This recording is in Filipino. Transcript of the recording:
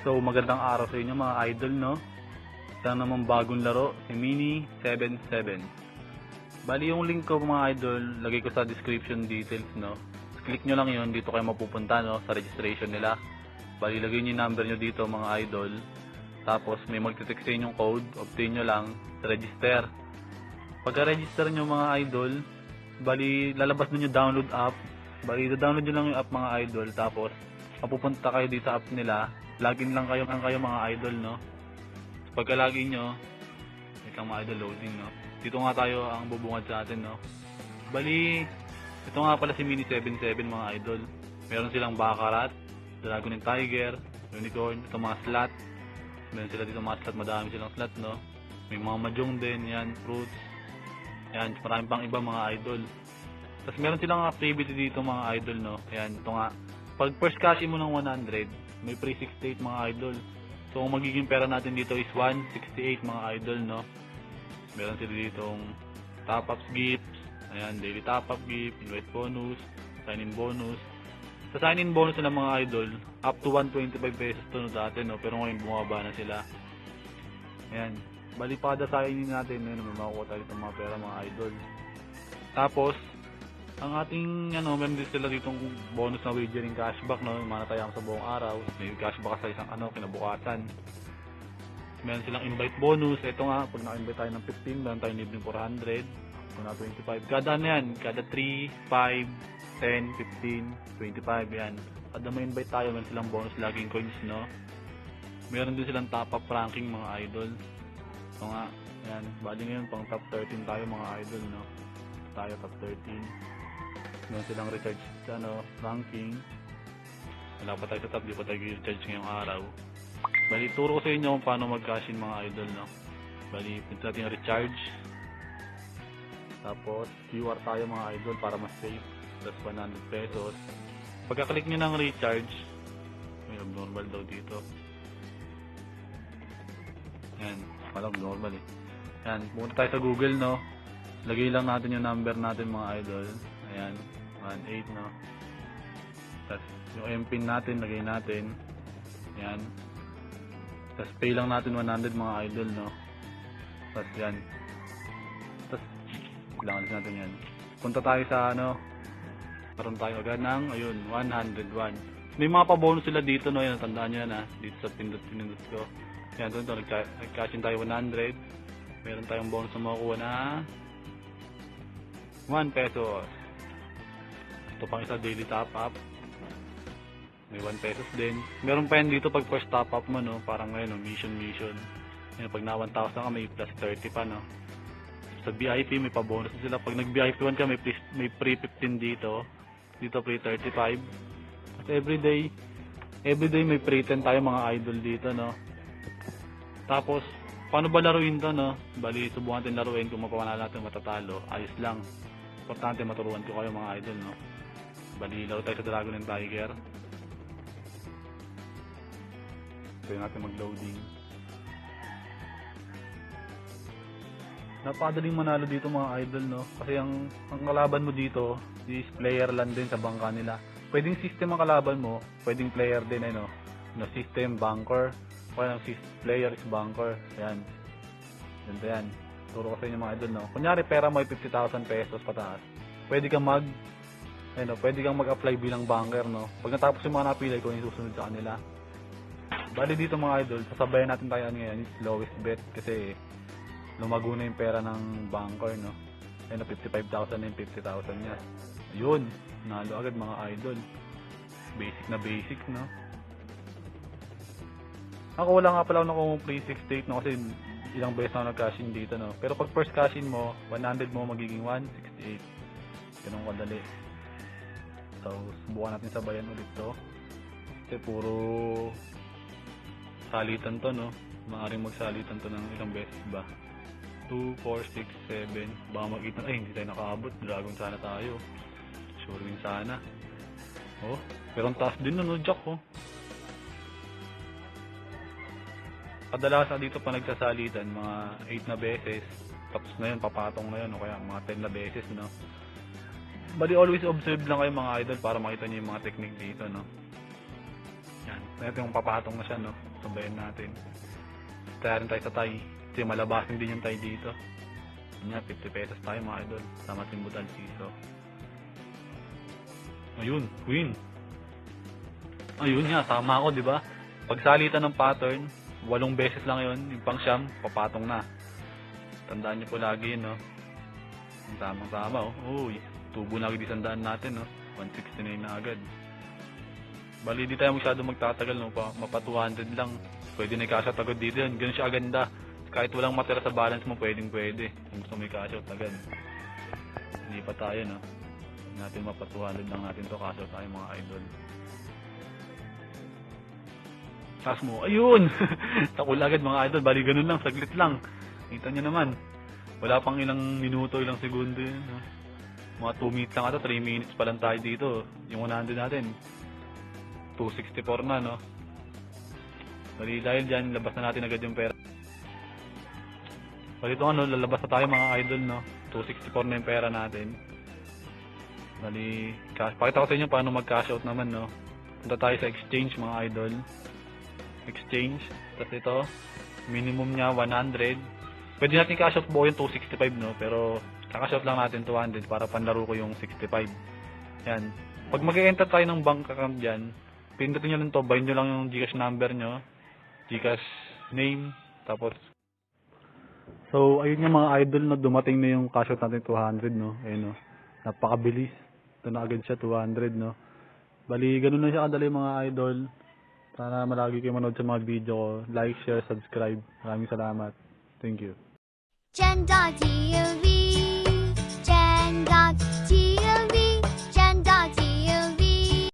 So magandang araw sa inyo mga idol, no? Isa naman bagong laro, si Mini77. Bali yung link ko mga idol, lagay ko sa description details, no? Click nyo lang yun, dito kayo mapupunta, no? Sa registration nila. Bali lagay nyo yung number nyo dito mga idol. Tapos may magte-text sa inyong code, obtain nyo lang, register. Pagka-register nyo mga idol, bali lalabas nyo download app. Bali download nyo lang yung app mga idol, tapos mapupunta kayo dito sa app nila. Login lang kayo mga idol, no? So, pagka-login nyo, wait lang mga idol, loading, no? Dito nga tayo ang bubungad sa atin, no? Bali, ito nga pala si Mini77 mga idol. Meron silang Baccarat, Dragon and Tiger, Unicorn, ito mga slot. Meron sila dito mga slot, madami silang slot, no? May mga mahjong din, yan, fruits. Yan, marami pang iba mga idol. Tapos meron silang activity dito mga idol, no? Yan, ito nga. Pag first cash mo ng 100, may free 68 mga idol. So, ang magiging pera natin dito is 168 mga idol, no? Meron sila ditong top-ups gifts, ayan, daily top-up gift, invite bonus, sign-in bonus. Sa sign-in bonus nila mga idol, up to 125 pesos to no dati, no? Pero ngayon bumaba na sila. Ayan, bali pa kada sign-in natin, may makukuha tayo itong mga pera mga idol. Tapos, ang ating meron din sila ditong bonus na wagering cashback, no? Manatayang sa buong araw, may cashback sa isang kinabukasan. Meron silang invite bonus. Ito nga, pag na-invite tayo ng 15, meron tayong libreng 400, kung na 25. Kada yan, kada 3, 5, 10, 15, 25 yan. Kada may invite tayo, meron silang bonus laging coins, no? Meron din silang top up ranking mga idol. Ito nga, yan, bali ngayon pang top 13 tayo mga idol, no? Tayo top 13. Meron silang recharge ranking. Wala pa tayo sa top, di pa tayo recharge ngayong araw. Bali, turo ko sa inyo kung paano mag-cash in mga idol, no? Bali, pinta natin yung recharge. Tapos, QR tayo mga idol para mas safe. Plus 100 pesos. Pagka-click nyo ng recharge, may abnormal daw dito. Yan, parang abnormal eh. Yan, pumunta tayo sa Google, no? Lagay lang natin yung number natin mga idol. Ayan, 18, no? Tapos yung MPIN natin, lagay natin. Ayan. Tapos pay lang natin 100 mga idol, no? Tapos yan. Tapos, ilangalis natin yan. Punta tayo sa karoon tayo agad ng, ayun, 101. May mga pa-bonus sila dito, no? Yan, tandaan nyo yan, ha? Dito sa pindot ko. Yan, doon, nag-cash in tayo 100. Meron tayong bonus na makukuha na 1 pesos. Ito pang isa, daily top up. May 1 pesos din. Meron pa yan dito pag first top up mo, no? Parang ngayon, no? Mission. Yan, pag na 1,000 ka, may plus 30 pa, no? Sa VIP, may pa-bonus sila. Pag nag-VIP 1 ka, may free 15 dito. Dito, free 35. At everyday may free 10 tayo mga idol dito, no? Tapos, paano ba laruin to, no? Bali, subukan natin laruin. Kung mapapanala natin matatalo, ayos lang. Importante maturuan ko kayo mga idol, no? Bali, laro tayo sa Dragon and Tiger. Try natin mag-loading. Napakadaling manalo dito mga idol, no? Kasi ang kalaban mo dito is player lang din sa bangka nila. Pwedeng system ang kalaban mo, pwedeng player din, no? System, banker, o ang player is banker. Ayan. Ganda yan. Turo ko sa inyo mga idol, no? Kunyari pera mo ay 50,000 pesos pataas. Pwede kang pwede kang mag-apply bilang banker, no? Pag natapos yung mga napili ko, yung susunod sa kanila. Bali dito mga idol, sasabayan natin tayo ngayon is lowest bet kasi lumago na yung pera ng banker, no? Ayun na 55,000 na yung 50,000 niya. Ayun, nalo agad mga idol. Basic na basic, no? Ako wala nga pala ako free 68, no? Kasi ilang beses na nag-cash in dito, no? Pero pag first cash in mo, 100 mo magiging 168. Ganun kadali. So, subukan natin sabayan ulit to. Kasi puro salitan to, no? Maaaring magsalitan to ng ilang beses ba? 2, 4, 6, 7. Baka makita, ay hindi tayo nakaabot. Dragon sana tayo. Sure win sana. Oh, pero ang taas din, no? Jack, oh. Kadalasan dito pa nagsasalitan, mga 8 na beses. Tapos na yun, papatong na yun, o kaya mga 10 na beses, no? Bali, always observe lang kayo mga idol para makita niyo yung mga technique dito, no? Yan. Ito yung papatong na siya, no? sabayan natin. Kaya rin tayo sa Thai. Kasi malabasin din yung Thai dito. Yun nga, 50 pesos tayo mga idol. Sama Timbudal Siso. Ayun, Queen. Ayun nga, tama ako, di ba? Pagsalitan ng pattern, 8 beses lang yun. Yung pang siyam, papatong na. Tandaan niyo po lagi yun, no? Ang tamang-tama, oh. Uy, tubo na agad isandaan natin, no? 169 na agad. Bali, di tayo masyado magtatagal, no? Mapa 200 lang. Pwede na i-cash out agad dito yun. Ganun siya aganda. Kahit walang matira sa balance mo, pwede. Kung gusto mo i-cash out agad. Hindi pa tayo, no? Hindi natin mapa 200 lang natin to. Cash out tayo, mga idol. Cash mo. Ayun! Takul agad, mga idol. Bali, ganun lang. Saglit lang. Kita nyo naman. Wala pang ilang minuto, ilang segundo yun, no? Mga 2 minutes lang ata, 3 minutes pa lang tayo dito. Yung 100 natin, 264 na, no? Bali, dahil dyan, labas na natin agad yung pera. Bali, ito ano, lalabas na tayo mga idol, no? 264 na yung pera natin. Bali, pakita ko sa inyo paano mag-cash out naman, no? Punta tayo sa exchange, mga idol. Exchange. Tapos ito, minimum niya 100. Pwede natin cash out buo yung 265, no? Pero cash out lang natin 200 para panlaro ko yung 65. Yan. Pag mag-e-enter tayo ng bank account dyan, pindutin nyo lang to, bind nyo lang yung Gcash number nyo, Gcash name, tapos. So, ayun yung mga idol na dumating na yung cash out natin 200, no? Ayun, no? Napakabilis. Ito na agad siya, 200, no? Bali, ganun na siya kadali mga idol. Sana malagi kayo manood sa mga video ko. Like, share, subscribe. Maraming salamat. Thank you. 真的体